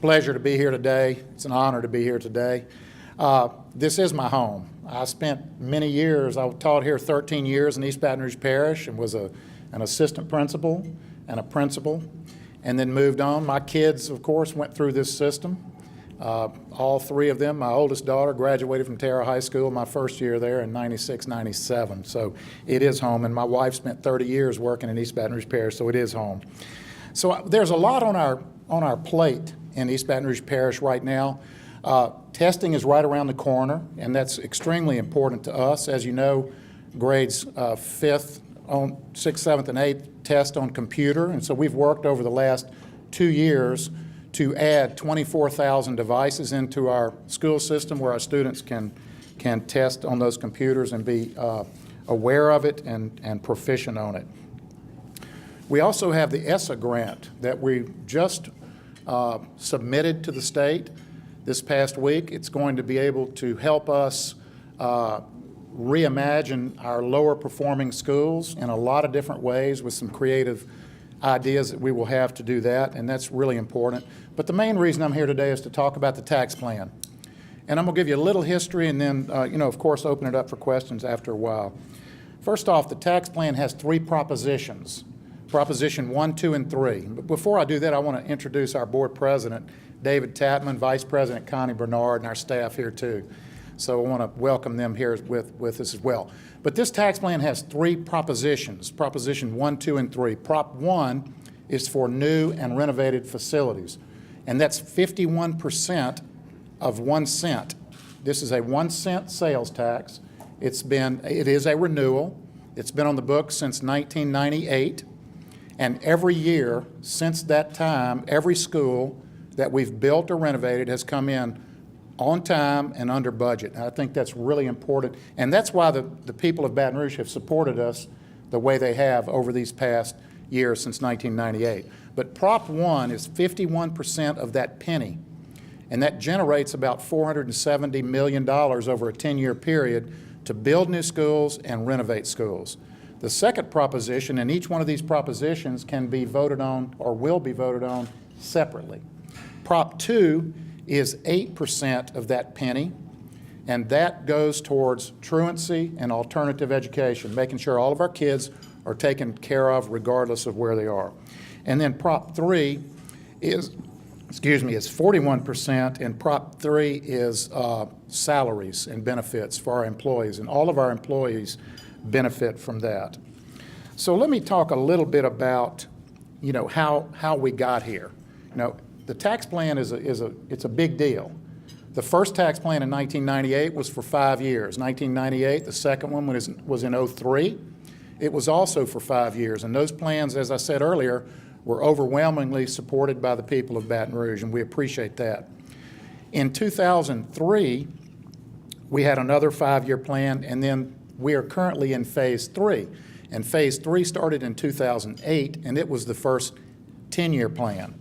pleasure to be here today. It's an honor to be here today. This is my home. I spent many years, I taught here 13 years in East Baton Rouge Parish and was an assistant principal and a principal, and then moved on. My kids, of course, went through this system. All three of them. My oldest daughter graduated from Terra High School my first year there in 96, 97. So it is home. And my wife spent 30 years working in East Baton Rouge Parish, so it is home. So there's a lot on our plate in East Baton Rouge Parish right now. Testing is right around the corner, and that's extremely important to us. As you know, grades 5th, 6th, 7th, and 8th test on computer, and so we've worked over the last 2 years to add 24,000 devices into our school system where our students can test on those computers and be aware of it and proficient on it. We also have the ESSA grant that we just submitted to the state this past week. It's going to be able to help us reimagine our lower performing schools in a lot of different ways with some creative ideas that we will have to do that, and that's really important. But the main reason I'm here today is to talk about the tax plan. And I'm going to give you a little history and then, of course, open it up for questions after a while. First off, the tax plan has 3 propositions, Proposition 1, 2, and 3. But before I do that, I want to introduce our board president, David Tatman, Vice President Connie Bernard, and our staff here too. So I want to welcome them here with us as well. But this tax plan has 3 propositions, Proposition 1, 2, and 3. Prop 1 is for new and renovated facilities, and that's 51% of 1 cent. This is a 1 cent sales tax. It is a renewal. It's been on the books since 1998, and every year since that time, every school that we've built or renovated has come in on time and under budget. And I think that's really important, and that's why the people of Baton Rouge have supported us the way they have over these past years since 1998. But Prop 1 is 51% of that penny, and that generates about $470 million over a 10-year period to build new schools and renovate schools. The second proposition, and each one of these propositions can be voted on or will be voted on separately. Prop 2 is 8% of that penny, and that goes towards truancy and alternative education, making sure all of our kids are taken care of regardless of where they are. And then Prop 3 is 41%, and Prop 3 is salaries and benefits for our employees, and all of our employees benefit from that. So let me talk a little bit about, how we got here. The tax plan it's a big deal. The first tax plan in 1998 was for 5 years. 1998, the second one was in 03. It was also for 5 years, and those plans, as I said earlier, were overwhelmingly supported by the people of Baton Rouge, and we appreciate that. In 2003, we had another 5-year plan, and then we are currently in Phase 3. And Phase 3 started in 2008, and it was the first 10-year plan.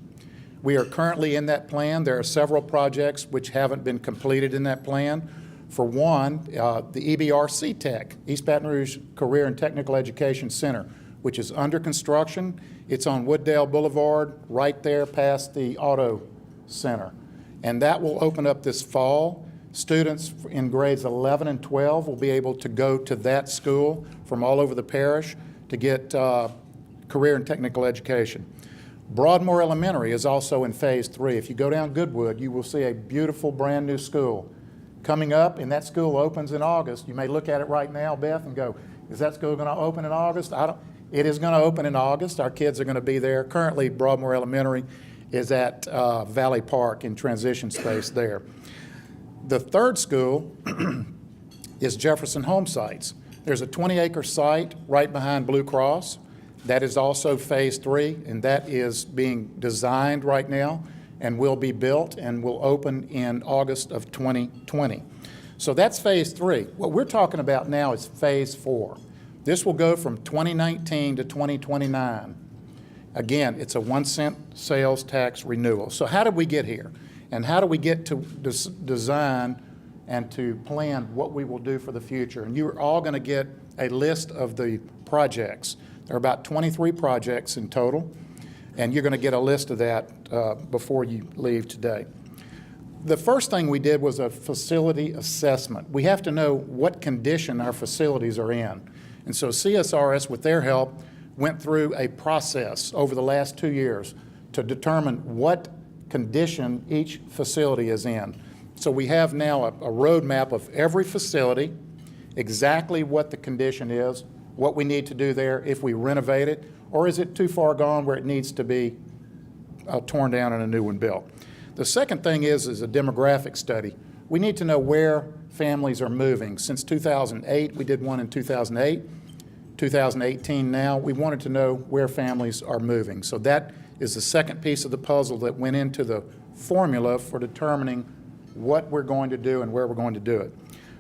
We are currently in that plan. There are several projects which haven't been completed in that plan. For one, the EBRPSS, East Baton Rouge Career and Technical Education Center, which is under construction. It's on Wooddale Boulevard, right there past the Auto Center. And that will open up this fall. Students in grades 11 and 12 will be able to go to that school from all over the parish to get career and technical education. Broadmoor Elementary is also in Phase 3. If you go down Goodwood, you will see a beautiful brand new school coming up, and that school opens in August. You may look at it right now, Beth, and go, is that school going to open in August? It is going to open in August. Our kids are going to be there. Currently, Broadmoor Elementary is at Valley Park in transition space there. The third school is Jefferson Home Sites. There's a 20-acre site right behind Blue Cross. That is also Phase 3, and that is being designed right now and will be built and will open in August of 2020. So that's Phase 3. What we're talking about now is Phase 4. This will go from 2019 to 2029. Again, it's a 1 cent sales tax renewal. So how did we get here? And how do we get to design and to plan what we will do for the future? And you're all going to get a list of the projects. There are about 23 projects in total. And you're going to get a list of that before you leave today. The first thing we did was a facility assessment. We have to know what condition our facilities are in. And so CSRS, with their help, went through a process over the last 2 years to determine what condition each facility is in. So we have now a roadmap of every facility, exactly what the condition is, what we need to do there, if we renovate it, or is it too far gone where it needs to be torn down and a new one built. The second thing is a demographic study. We need to know where families are moving. Since 2008, we did one in 2008, 2018 now, we wanted to know where families are moving. So that is the second piece of the puzzle that went into the formula for determining what we're going to do and where we're going to do it.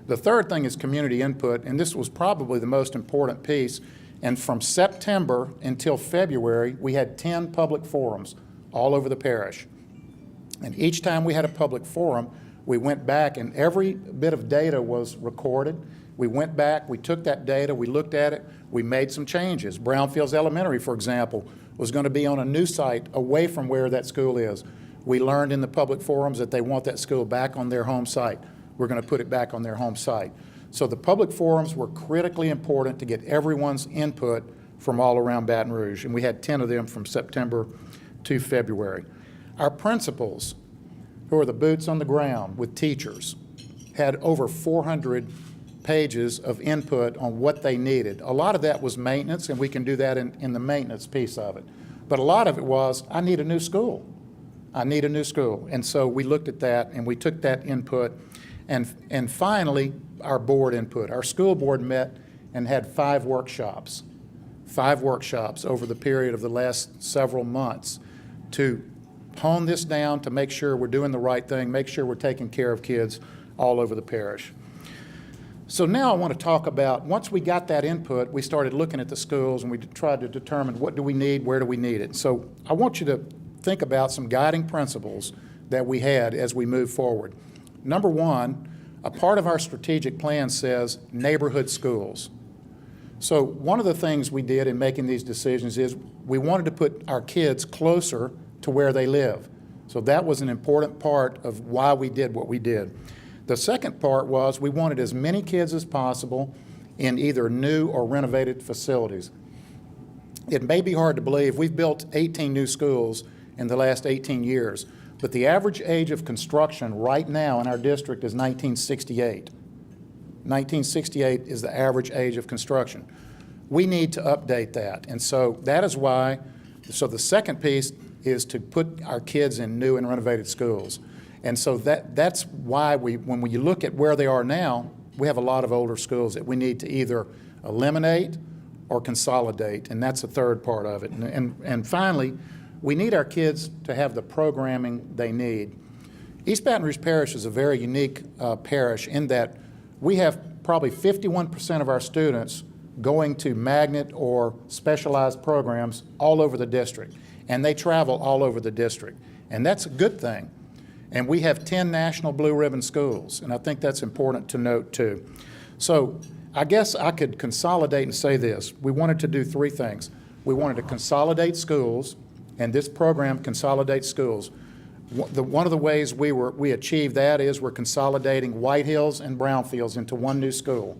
The third thing is community input, and this was probably the most important piece. And from September until February, we had 10 public forums all over the parish. And each time we had a public forum, we went back and every bit of data was recorded. We went back, we took that data, we looked at it, we made some changes. Brownfields Elementary, for example, was going to be on a new site away from where that school is. We learned in the public forums that they want that school back on their home site. We're going to put it back on their home site. So the public forums were critically important to get everyone's input from all around Baton Rouge, and we had 10 of them from September to February. Our principals, who are the boots on the ground with teachers, had over 400 pages of input on what they needed. A lot of that was maintenance, and we can do that in the maintenance piece of it. But a lot of it was, I need a new school. I need a new school. And so we looked at that, and we took that input. And finally, our board input. Our school board met and had 5 workshops over the period of the last several months to hone this down, to make sure we're doing the right thing, make sure we're taking care of kids all over the parish. So now I want to talk about, once we got that input, we started looking at the schools and we tried to determine what do we need, where do we need it. So I want you to think about some guiding principles that we had as we move forward. Number one, a part of our strategic plan says neighborhood schools. So one of the things we did in making these decisions is we wanted to put our kids closer to where they live. So that was an important part of why we did what we did. The second part was we wanted as many kids as possible in either new or renovated facilities. It may be hard to believe we've built 18 new schools in the last 18 years, but the average age of construction right now in our district is 1968. 1968 is the average age of construction. We need to update that, and so that is why, so the second piece is to put our kids in new and renovated schools. And so that's why when we look at where they are now, we have a lot of older schools that we need to either eliminate or consolidate, and that's the third part of it. And finally, we need our kids to have the programming they need. East Baton Rouge Parish is a very unique parish in that we have probably 51% of our students going to magnet or specialized programs all over the district, and they travel all over the district, and that's a good thing. And we have 10 national blue ribbon schools, and I think that's important to note too. So I guess I could consolidate and say this. We wanted to do 3 things. We wanted to consolidate schools, and this program consolidates schools. One of the ways we achieved that is we're consolidating White Hills and Brownfields into one new school.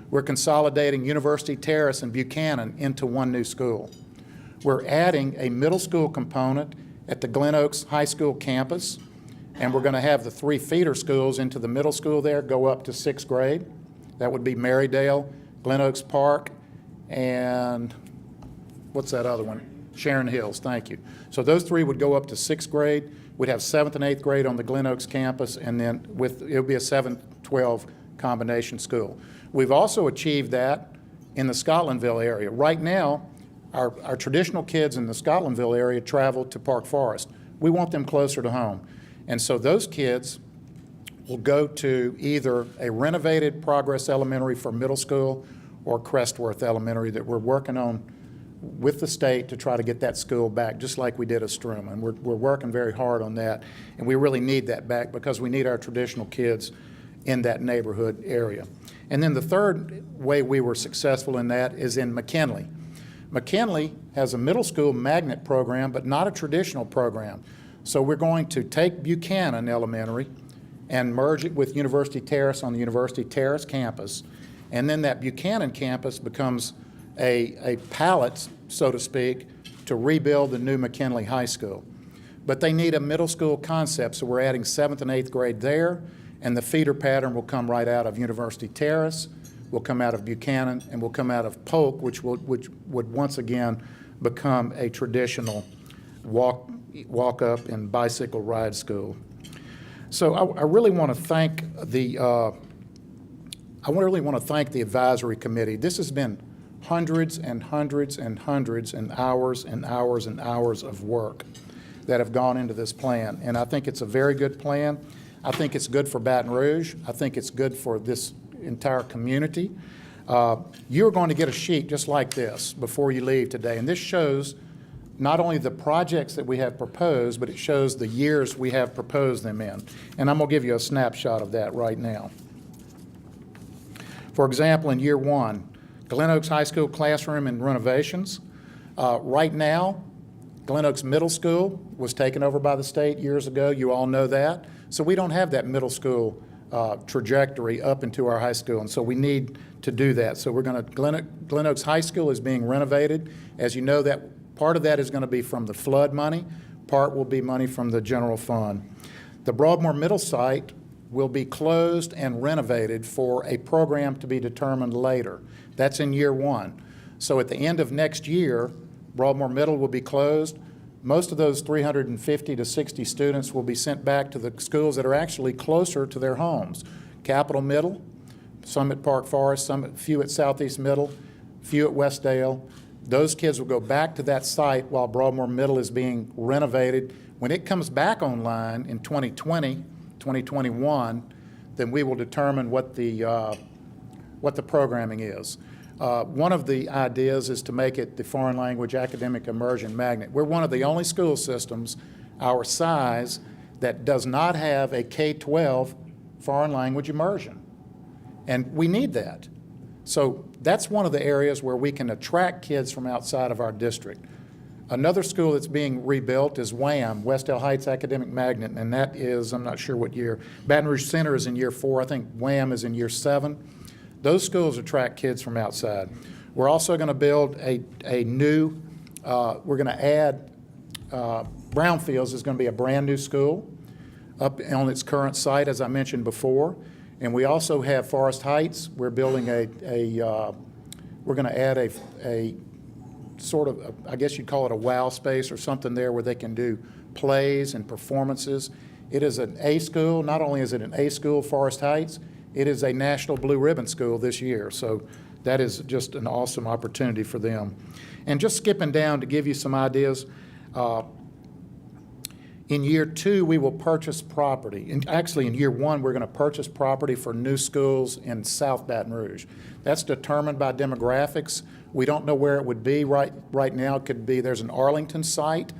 We're consolidating University Terrace and Buchanan into one new school. We're adding a middle school component at the Glen Oaks High School campus, and we're going to have the 3 feeder schools into the middle school there go up to 6th grade. That would be Marydale, Glen Oaks Park, and what's that other one? Sharon Hills, thank you. So those 3 would go up to 6th grade. We'd have 7th and 8th grade on the Glen Oaks campus, and then it would be a 7-12 combination school. We've also achieved that in the Scotlandville area. Right now, our traditional kids in the Scotlandville area travel to Park Forest. We want them closer to home. And so those kids will go to either a renovated Progress Elementary for middle school or Crestworth Elementary that we're working on with the state to try to get that school back, just like we did at Strum. And we're working very hard on that. And we really need that back because we need our traditional kids in that neighborhood area. And then the third way we were successful in that is in McKinley. McKinley has a middle school magnet program, but not a traditional program. So we're going to take Buchanan Elementary and merge it with University Terrace on the University Terrace campus. And then that Buchanan campus becomes a palette, so to speak, to rebuild the new McKinley High School. But they need a middle school concept, so we're adding 7th and 8th grade there, and the feeder pattern will come right out of University Terrace, will come out of Buchanan, and will come out of Polk, which would once again become a traditional walk up and bicycle ride school. So I really want to thank the advisory committee. This has been hundreds and hundreds and hundreds and hours and hours and hours of work that have gone into this plan, and I think it's a very good plan. I think it's good for Baton Rouge. I think it's good for this entire community. You're going to get a sheet just like this before you leave today, and this shows not only the projects that we have proposed, but it shows the years we have proposed them in. And I'm going to give you a snapshot of that right now. For example, in year 1, Glen Oaks High School classroom and renovations. Right now, Glen Oaks Middle School was taken over by the state years ago. You all know that. So we don't have that middle school trajectory up into our high school, and so we need to do that. So we're going to, Glen Oaks High School is being renovated. As you know, that part of that is going to be from the flood money. Part will be money from the general fund. The Broadmoor Middle site will be closed and renovated for a program to be determined later. That's in year 1. So at the end of next year, Broadmoor Middle will be closed. Most of those 350 to 60 students will be sent back to the schools that are actually closer to their homes. Capitol Middle, some at Park Forest, few at Southeast Middle, few at Westdale. Those kids will go back to that site while Broadmoor Middle is being renovated. When it comes back online in 2020, 2021, then we will determine what the programming is. One of the ideas is to make it the foreign language academic immersion magnet. We're one of the only school systems our size that does not have a K-12 foreign language immersion. And we need that. So that's one of the areas where we can attract kids from outside of our district. Another school that's being rebuilt is WHAM, Westdale Heights Academic Magnet, and that is, I'm not sure what year. Baton Rouge Center is in year 4. I think WHAM is in year 7. Those schools attract kids from outside. We're also going to build a new, we're going to add, Brownfields is going to be a brand new school up on its current site, as I mentioned before. And we also have Forest Heights. We're building we're going to add a sort of, I guess you'd call it a wow space or something there where they can do plays and performances. It is an A school. Not only is it an A school, Forest Heights, it is a National Blue Ribbon school this year. So that is just an awesome opportunity for them. And just skipping down to give you some ideas, in year 2, we will purchase property. And actually, in year 1, we're going to purchase property for new schools in South Baton Rouge. That's determined by demographics. We don't know where it would be right now. It could be, there's an Arlington site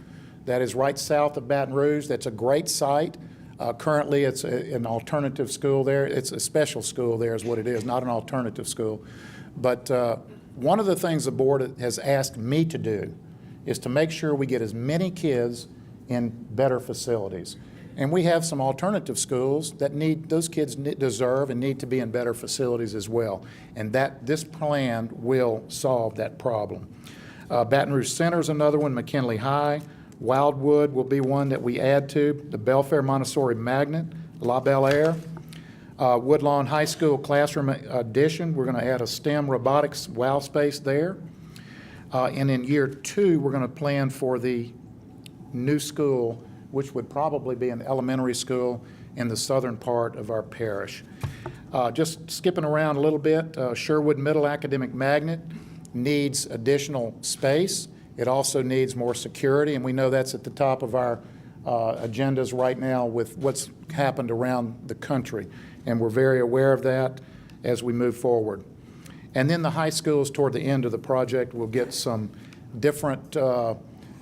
that is right south of Baton Rouge. That's a great site. Currently, it's an alternative school there. It's a special school there is what it is, not an alternative school. But one of the things the board has asked me to do is to make sure we get as many kids in better facilities. And we have some alternative schools that those kids deserve and need to be in better facilities as well. And this plan will solve that problem. Baton Rouge Center is another one, McKinley High. Wildwood will be one that we add to, the Belfair Montessori Magnet, La Belle Air. Woodlawn High School Classroom Addition, we're going to add a STEM robotics wow space there. And in year 2, we're going to plan for the new school, which would probably be an elementary school in the southern part of our parish. Just skipping around a little bit, Sherwood Middle Academic Magnet needs additional space. It also needs more security, and we know that's at the top of our agendas right now with what's happened around the country, and we're very aware of that as we move forward. And then the high schools toward the end of the project will get some different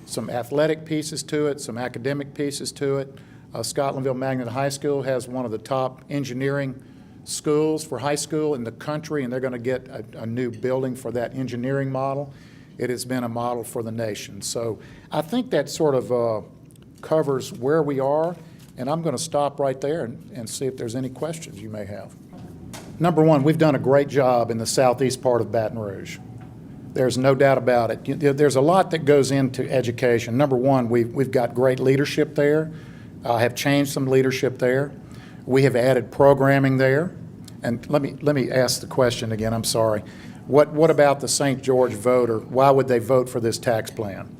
some athletic pieces to it, some academic pieces to it. Scotlandville Magnet High School has one of the top engineering schools for high school in the country, and they're going to get a new building for that engineering model. it has been a model for the nation. So I think that sort of covers where we are, and I'm going to stop right there and see if there's any questions you may have. Number one, we've done a great job in the southeast part of Baton Rouge. There's no doubt about it. There's a lot that goes into education. Number one, we've got great leadership there. I have changed some leadership there. We have added programming there. And let me ask the question again, I'm sorry. What about the St. George voter? Why would they vote for this tax plan?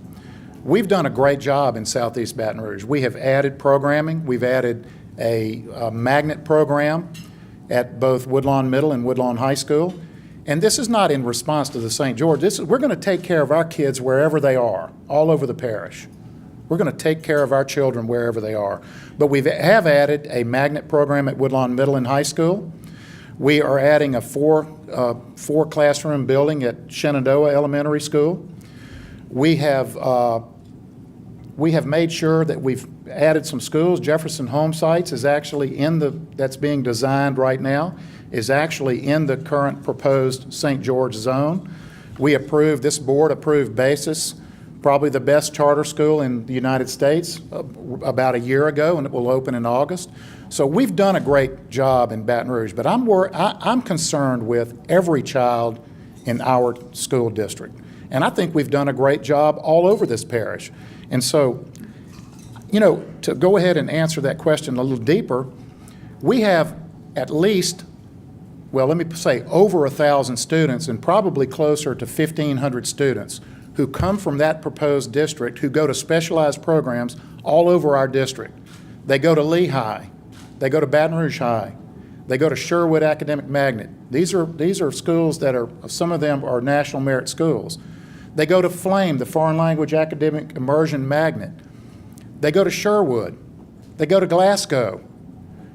We've done a great job in Southeast Baton Rouge. We have added programming. We've added a magnet program at both Woodlawn Middle and Woodlawn High School. And this is not in response to the St. George. We're going to take care of our kids wherever they are, all over the parish. We're going to take care of our children wherever they are. But we have added a magnet program at Woodlawn Middle and High School. We are adding a four classroom building at Shenandoah Elementary School. We have made sure that we've added some schools. Jefferson Home Sites is actually that's being designed right now, is actually in the current proposed St. George zone. This board approved BASIS, probably the best charter school in the United States, about a year ago, and it will open in August. So we've done a great job in Baton Rouge, but I'm concerned with every child in our school district. And I think we've done a great job all over this parish. And so, to go ahead and answer that question a little deeper, we have at least, well, let me say over 1,000 students and probably closer to 1,500 students who come from that proposed district who go to specialized programs all over our district. They go to Lee High. They go to Baton Rouge High. They go to Sherwood Academic Magnet. These are schools that some of them are national merit schools. They go to FLAME, the Foreign Language Academic Immersion Magnet. They go to Sherwood. They go to Glasgow.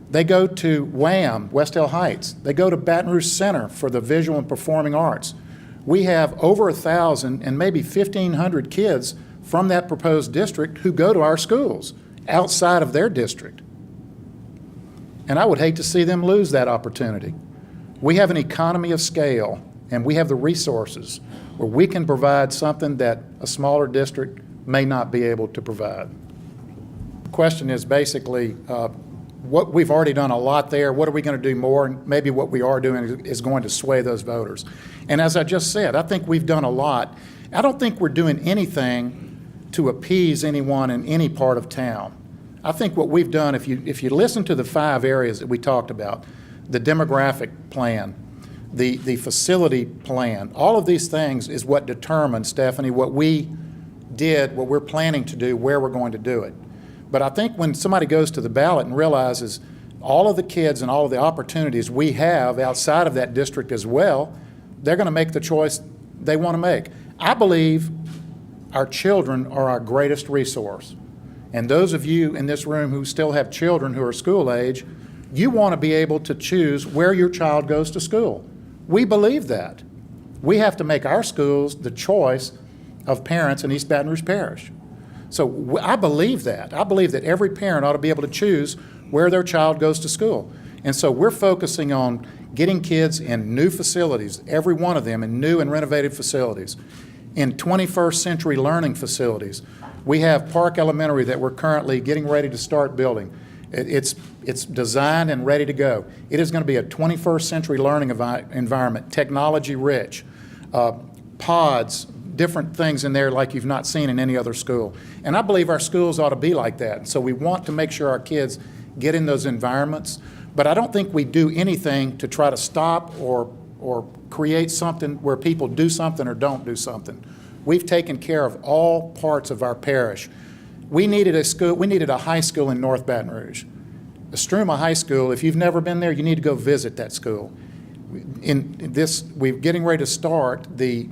They go to WHAM, West Hill Heights. They go to Baton Rouge Center for the Visual and Performing Arts. We have over 1,000 and maybe 1,500 kids from that proposed district who go to our schools outside of their district. And I would hate to see them lose that opportunity. We have an economy of scale, and we have the resources where we can provide something that a smaller district may not be able to provide. The question is basically, what we've already done a lot there, what are we going to do more? And maybe what we are doing is going to sway those voters. And as I just said, I think we've done a lot. I don't think we're doing anything to appease anyone in any part of town. I think what we've done, if you listen to the 5 areas that we talked about, the demographic plan, the facility plan, all of these things is what determines, Stephanie, what we did, what we're planning to do, where we're going to do it. But I think when somebody goes to the ballot and realizes all of the kids and all of the opportunities we have outside of that district as well, they're going to make the choice they want to make. I believe our children are our greatest resource. And those of you in this room who still have children who are school age, you want to be able to choose where your child goes to school. We believe that. We have to make our schools the choice of parents in East Baton Rouge Parish. So I believe that. I believe that every parent ought to be able to choose where their child goes to school. And so we're focusing on getting kids in new facilities, every one of them in new and renovated facilities, in 21st century learning facilities. We have Park Elementary that we're currently getting ready to start building. It's designed and ready to go. It is going to be a 21st century learning environment, technology rich, pods, different things in there like you've not seen in any other school. And I believe our schools ought to be like that. And so we want to make sure our kids get in those environments. But I don't think we do anything to try to stop or create something where people do something or don't do something. We've taken care of all parts of our parish. We needed a high school in North Baton Rouge. Estruma High School, if you've never been there, you need to go visit that school. We're getting ready to start the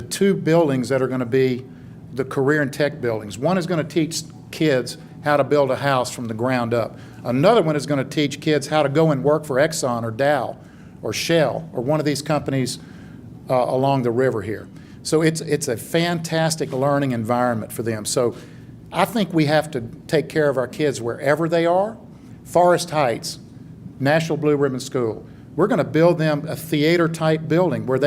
2 buildings that are going to be the career and tech buildings. One is going to teach kids how to build a house from the ground up. Another one is going to teach kids how to go and work for Exxon or Dow or Shell or one of these companies along the river here. So it's a fantastic learning environment for them. So I think we have to take care of our kids wherever they are. Forest Heights, National Blue Ribbon School. We're going to build them a theater-type building where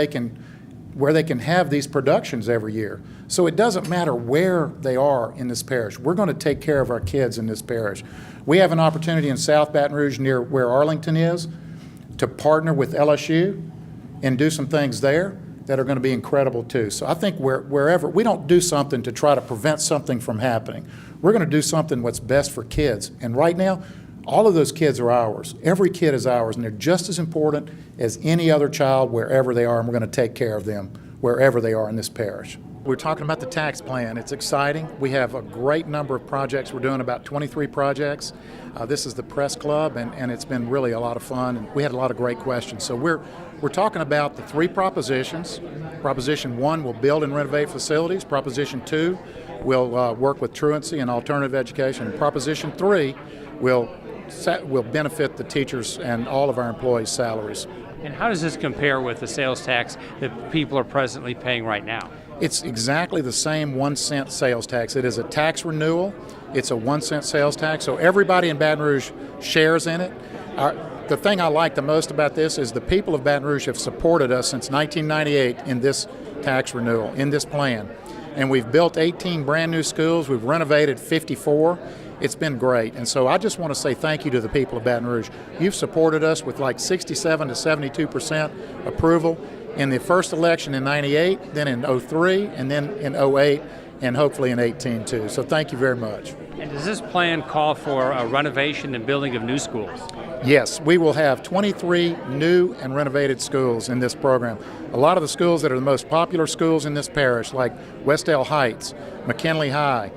where they can have these productions every year. So it doesn't matter where they are in this parish. We're going to take care of our kids in this parish. We have an opportunity in South Baton Rouge near where Arlington is to partner with LSU and do some things there that are going to be incredible too. So I think wherever, we don't do something to try to prevent something from happening. We're going to do something what's best for kids. And right now, all of those kids are ours. Every kid is ours, and they're just as important as any other child wherever they are, and we're going to take care of them wherever they are in this parish. We're talking about the tax plan. It's exciting. We have a great number of projects. We're doing about 23 projects. This is the press club, and it's been really a lot of fun, and we had a lot of great questions. So we're talking about the 3 propositions. Proposition 1 will build and renovate facilities. Proposition 2 will work with truancy and alternative education. And Proposition 3 will benefit the teachers and all of our employees' salaries. And how does this compare with the sales tax that people are presently paying right now? It's exactly the same 1-cent sales tax. It is a tax renewal. It's a 1-cent sales tax, so everybody in Baton Rouge shares in it. The thing I like the most about this is the people of Baton Rouge have supported us since 1998 in this tax renewal, in this plan. And we've built 18 brand new schools. We've renovated 54. It's been great. And so I just want to say thank you to the people of Baton Rouge. You've supported us with like 67 to 72% approval in the first election in 98, then in 03, and then in 08, and hopefully in 18 too. So thank you very much. And does this plan call for a renovation and building of new schools? Yes, we will have 23 new and renovated schools in this program. A lot of the schools that are the most popular schools in this parish, like Westdale Heights, McKinley High,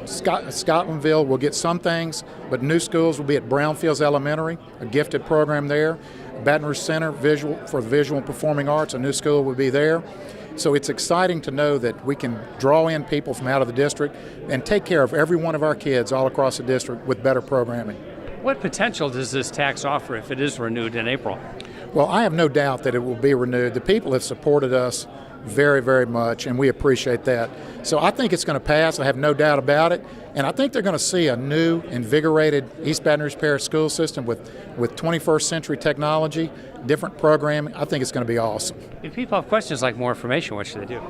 Scotlandville will get some things, but new schools will be at Brownfields Elementary, a gifted program there. Baton Rouge Center for the Visual and Performing Arts, a new school will be there. So it's exciting to know that we can draw in people from out of the district and take care of every one of our kids all across the district with better programming. What potential does this tax offer if it is renewed in April? Well, I have no doubt that it will be renewed. The people have supported us very, very much, and we appreciate that. So I think it's going to pass. I have no doubt about it. And I think they're going to see a new, invigorated East Baton Rouge Parish school system with 21st century technology, different programming. I think it's going to be awesome. If people have questions like more information, what should they do?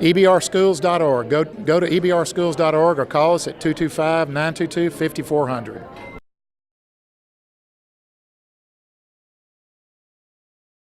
EBRschools.org. Go to EBRschools.org or call us at 225-922-5400.